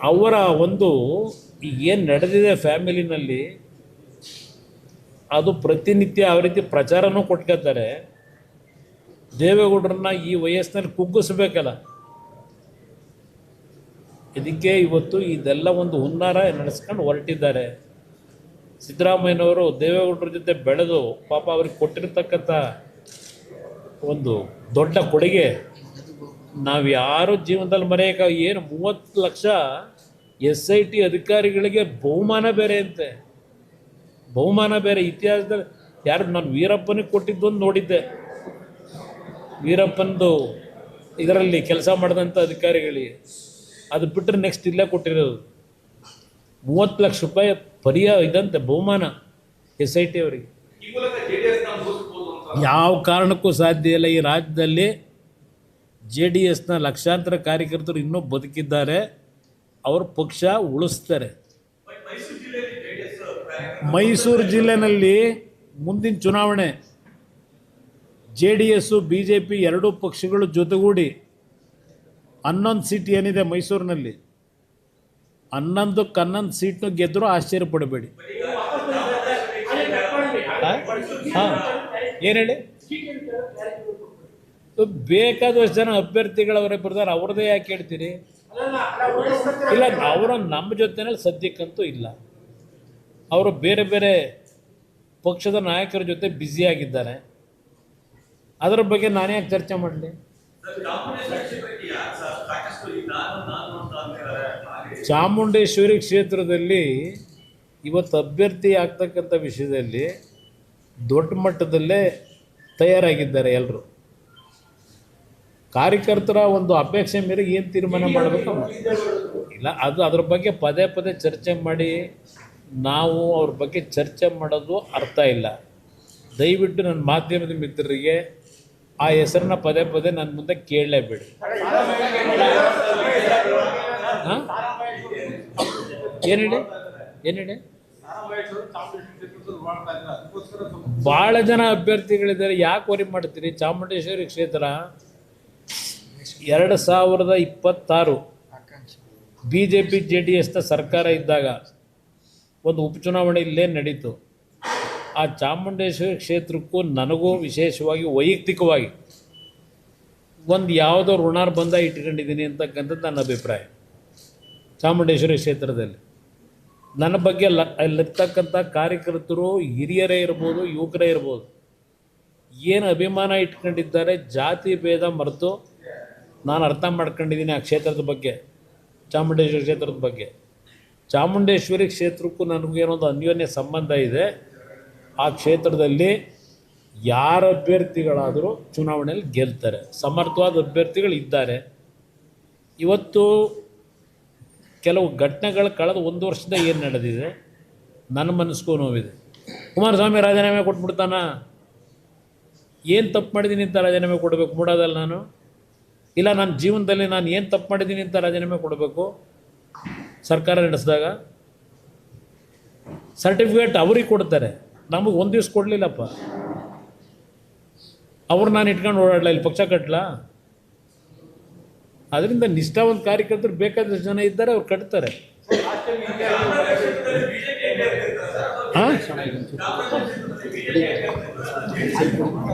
ಅವರ ಒಂದು ಏನು ನಡೆದಿದೆ ಫ್ಯಾಮಿಲಿನಲ್ಲಿ ಅದು ಪ್ರತಿನಿತ್ಯ ಯಾವ ರೀತಿ ಪ್ರಚಾರನೂ ಕೊಟ್ಕೊತಾರೆ. ದೇವೇಗೌಡರನ್ನ ಈ ವಯಸ್ಸಿನಲ್ಲಿ ಕುಗ್ಗಿಸ್ಬೇಕಲ್ಲ, ಇದಕ್ಕೆ ಇವತ್ತು ಇದೆಲ್ಲ ಒಂದು ಹುನ್ನಾರ ನಡೆಸ್ಕೊಂಡು ಹೊರಟಿದ್ದಾರೆ. ಸಿದ್ದರಾಮಯ್ಯನವರು ದೇವೇಗೌಡರ ಜೊತೆ ಬೆಳೆದು ಪಾಪ ಅವ್ರಿಗೆ ಕೊಟ್ಟಿರ್ತಕ್ಕಂಥ ಒಂದು ದೊಡ್ಡ ಕೊಡುಗೆ ನಾವು ಯಾರು ಜೀವನದಲ್ಲಿ ಮರೆಯೋಕೆ. ಏನು 30 ಲಕ್ಷ SIT ಅಧಿಕಾರಿಗಳಿಗೆ ಬಹುಮಾನ ಬೇರೆ ಅಂತೆ, ಬಹುಮಾನ ಬೇರೆ. ಇತಿಹಾಸದಲ್ಲಿ ಯಾರು ನಾನು ವೀರಪ್ಪನಿಗೆ ಕೊಟ್ಟಿದ್ದೊಂದು ನೋಡಿದ್ದೆ, ವೀರಪ್ಪನದು ಇದರಲ್ಲಿ ಕೆಲಸ ಮಾಡಿದಂಥ ಅಧಿಕಾರಿಗಳಿಗೆ. ಅದು ಬಿಟ್ಟರೆ ನೆಕ್ಸ್ಟ್ ಇಲ್ಲೇ ಕೊಟ್ಟಿರೋದು 30 ಲಕ್ಷ ರೂಪಾಯಿ ಇದಂತೆ ಬಹುಮಾನ SIT ಅವರಿಗೆ. ಯಾವ ಕಾರಣಕ್ಕೂ ಸಾಧ್ಯ ಇಲ್ಲ. ಈ ರಾಜ್ಯದಲ್ಲಿ JDSನ ಲಕ್ಷಾಂತರ ಕಾರ್ಯಕರ್ತರು ಇನ್ನೂ ಬದುಕಿದ್ದಾರೆ, ಅವ್ರ ಪಕ್ಷ ಉಳಿಸ್ತಾರೆ. ಮೈಸೂರು ಜಿಲ್ಲೆನಲ್ಲಿ ಮುಂದಿನ ಚುನಾವಣೆ JDS BJP ಎರಡೂ ಪಕ್ಷಗಳು ಜೊತೆಗೂಡಿ 11 ಸೀಟ್ ಏನಿದೆ ಮೈಸೂರಿನಲ್ಲಿ, 11 ಸೀಟ್ನು ಗೆದ್ದರೂ ಆಶ್ಚರ್ಯ ಪಡಬೇಡಿ. ಏನು ಹೇಳಿ, ಬೇಕಾದಷ್ಟು ಜನ ಅಭ್ಯರ್ಥಿಗಳವರೇ ಬರ್ತಾರೆ, ಅವ್ರದ್ದೇ ಯಾಕೆ ಹೇಳ್ತೀರಿ? ಇಲ್ಲ, ಅವರು ನಮ್ಮ ಜೊತೆನಲ್ಲಿ ಸದ್ಯಕ್ಕಂತೂ ಇಲ್ಲ. ಅವರು ಬೇರೆ ಬೇರೆ ಪಕ್ಷದ ನಾಯಕರ ಜೊತೆ ಬ್ಯುಸಿಯಾಗಿದ್ದಾರೆ. ಅದರ ಬಗ್ಗೆ ನಾನೇ ಯಾಕೆ ಚರ್ಚೆ ಮಾಡಲಿ? ಚಾಮುಂಡೇಶ್ವರಿ ಕ್ಷೇತ್ರದಲ್ಲಿ ಇವತ್ತು ಅಭ್ಯರ್ಥಿ ಆಗ್ತಕ್ಕಂಥ ವಿಷಯದಲ್ಲಿ ದೊಡ್ಡ ಮಟ್ಟದಲ್ಲೇ ತಯಾರಾಗಿದ್ದಾರೆ ಎಲ್ಲರೂ. ಕಾರ್ಯಕರ್ತರ ಒಂದು ಅಪೇಕ್ಷೆ ಮೇರೆಗೆ ಏನು ತೀರ್ಮಾನ ಮಾಡಬೇಕು ಇಲ್ಲ, ಅದು ಅದ್ರ ಬಗ್ಗೆ ಪದೇ ಪದೇ ಚರ್ಚೆ ಮಾಡಿ ನಾವು ಅವ್ರ ಬಗ್ಗೆ ಚರ್ಚೆ ಮಾಡೋದು ಅರ್ಥ ಇಲ್ಲ. ದಯವಿಟ್ಟು ನನ್ನ ಮಾಧ್ಯಮದ ಮಿತ್ರರಿಗೆ ಆ ಹೆಸರನ್ನ ಪದೇ ಪದೇ ನನ್ನ ಮುಂದೆ ಕೇಳಲೇಬೇಡಿ. ಹಾಂ, ಏನು ಹೇಳಿ? ಭಾಳ ಜನ ಅಭ್ಯರ್ಥಿಗಳಿದ್ದಾರೆ, ಯಾಕೆ ವರಿ ಮಾಡ್ತೀರಿ? ಚಾಮುಂಡೇಶ್ವರಿ ಕ್ಷೇತ್ರ 2026 BJP JDSನ ಸರ್ಕಾರ ಇದ್ದಾಗ ಒಂದು ಉಪಚುನಾವಣೆ ಇಲ್ಲೇ ನಡೀತು. ಆ ಚಾಮುಂಡೇಶ್ವರಿ ಕ್ಷೇತ್ರಕ್ಕೂ ನನಗೂ ವಿಶೇಷವಾಗಿ ವೈಯಕ್ತಿಕವಾಗಿ ಒಂದು ಯಾವುದೋ ಋಣಾರ್ಬಂಧ ಇಟ್ಕೊಂಡಿದ್ದೀನಿ ಅಂತಕ್ಕಂಥದ್ದು ನನ್ನ ಅಭಿಪ್ರಾಯ. ಚಾಮುಂಡೇಶ್ವರಿ ಕ್ಷೇತ್ರದಲ್ಲಿ ನನ್ನ ಬಗ್ಗೆ ಅಲ್ಲಿರ್ತಕ್ಕಂಥ ಕಾರ್ಯಕರ್ತರು ಹಿರಿಯರೇ ಇರ್ಬೋದು, ಯುವಕರೇ ಇರ್ಬೋದು, ಏನು ಅಭಿಮಾನ ಇಟ್ಕೊಂಡಿದ್ದಾರೆ, ಜಾತಿ ಭೇದ ಮರೆತು ನಾನು ಅರ್ಥ ಮಾಡ್ಕೊಂಡಿದ್ದೀನಿ ಆ ಕ್ಷೇತ್ರದ ಬಗ್ಗೆ, ಚಾಮುಂಡೇಶ್ವರಿ ಕ್ಷೇತ್ರದ ಬಗ್ಗೆ. ಚಾಮುಂಡೇಶ್ವರಿ ಕ್ಷೇತ್ರಕ್ಕೂ ನನಗೇನೊಂದು ಅನ್ಯೋನ್ಯ ಸಂಬಂಧ ಇದೆ. ಆ ಕ್ಷೇತ್ರದಲ್ಲಿ ಯಾರ ಅಭ್ಯರ್ಥಿಗಳಾದರೂ ಚುನಾವಣೆಯಲ್ಲಿ ಗೆಲ್ತಾರೆ, ಸಮರ್ಥವಾದ ಅಭ್ಯರ್ಥಿಗಳು ಇದ್ದಾರೆ. ಇವತ್ತು ಕೆಲವು ಘಟನೆಗಳು ಕಳೆದ 1 ವರ್ಷದ ಏನು ನಡೆದಿದೆ ನನ್ನ ಮನಸ್ಸಿಗೂ ನೋವಿದೆ. ಕುಮಾರಸ್ವಾಮಿ ರಾಜೀನಾಮೆ ಕೊಟ್ಬಿಡ್ತಾನ? ಏನು ತಪ್ಪು ಮಾಡಿದ್ದೀನಿ ಅಂತ ರಾಜೀನಾಮೆ ಕೊಡಬೇಕು ಮೂಡೋದಲ್ಲ ನಾನು? ಇಲ್ಲ, ನನ್ನ ಜೀವನದಲ್ಲಿ ನಾನು ಏನು ತಪ್ಪು ಮಾಡಿದ್ದೀನಿ ಅಂತ ರಾಜೀನಾಮೆ ಕೊಡಬೇಕು? ಸರ್ಕಾರ ನಡೆಸಿದಾಗ ಸರ್ಟಿಫಿಕೇಟ್ ಅವ್ರಿಗೆ ಕೊಡ್ತಾರೆ, ನಮಗೆ ಒಂದು ದಿವ್ಸ ಕೊಡಲಿಲ್ಲಪ್ಪ. ಅವ್ರು ನಾನು ಇಟ್ಕೊಂಡು ಓಡಾಡಲ, ಇಲ್ಲಿ ಪಕ್ಷ ಕಟ್ಟಲ? ಅದರಿಂದ ನಿಷ್ಠಾವಂತ ಕಾರ್ಯಕರ್ತರು ಬೇಕಾದಷ್ಟು ಜನ ಇದ್ದಾರೆ, ಅವ್ರು ಕಟ್ತಾರೆ.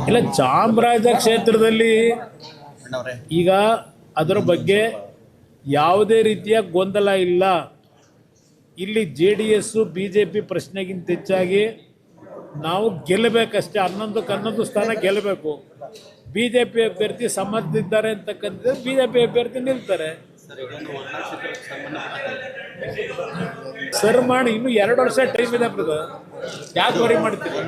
ಇಲ್ಲ, ಚಾಮರಾಜ ಕ್ಷೇತ್ರದಲ್ಲಿ ಈಗ ಅದರ ಬಗ್ಗೆ ಯಾವುದೇ ರೀತಿಯ ಗೊಂದಲ ಇಲ್ಲ. ಇಲ್ಲಿ JDS BJP ಪ್ರಶ್ನೆಗಿಂತ ಹೆಚ್ಚಾಗಿ ನಾವು ಗೆಲ್ಲಬೇಕಷ್ಟೇ. 11 ಸ್ಥಾನ ಗೆಲ್ಲಬೇಕು. BJP ಅಭ್ಯರ್ಥಿ ಸಮರ್ಥಿದ್ದಾರೆ ಅಂತಕ್ಕಂಥದ್ದು, BJP ಅಭ್ಯರ್ಥಿ ನಿಲ್ತಾರೆ. ಸರ್ ಮಾಡಿ ಇನ್ನೂ 2 ವರ್ಷ ಟೈಮ್ ಇದೆ ಬ್ರದರ್, ಯಾಕೆ ವರಿ ಮಾಡ್ತೀವಿ?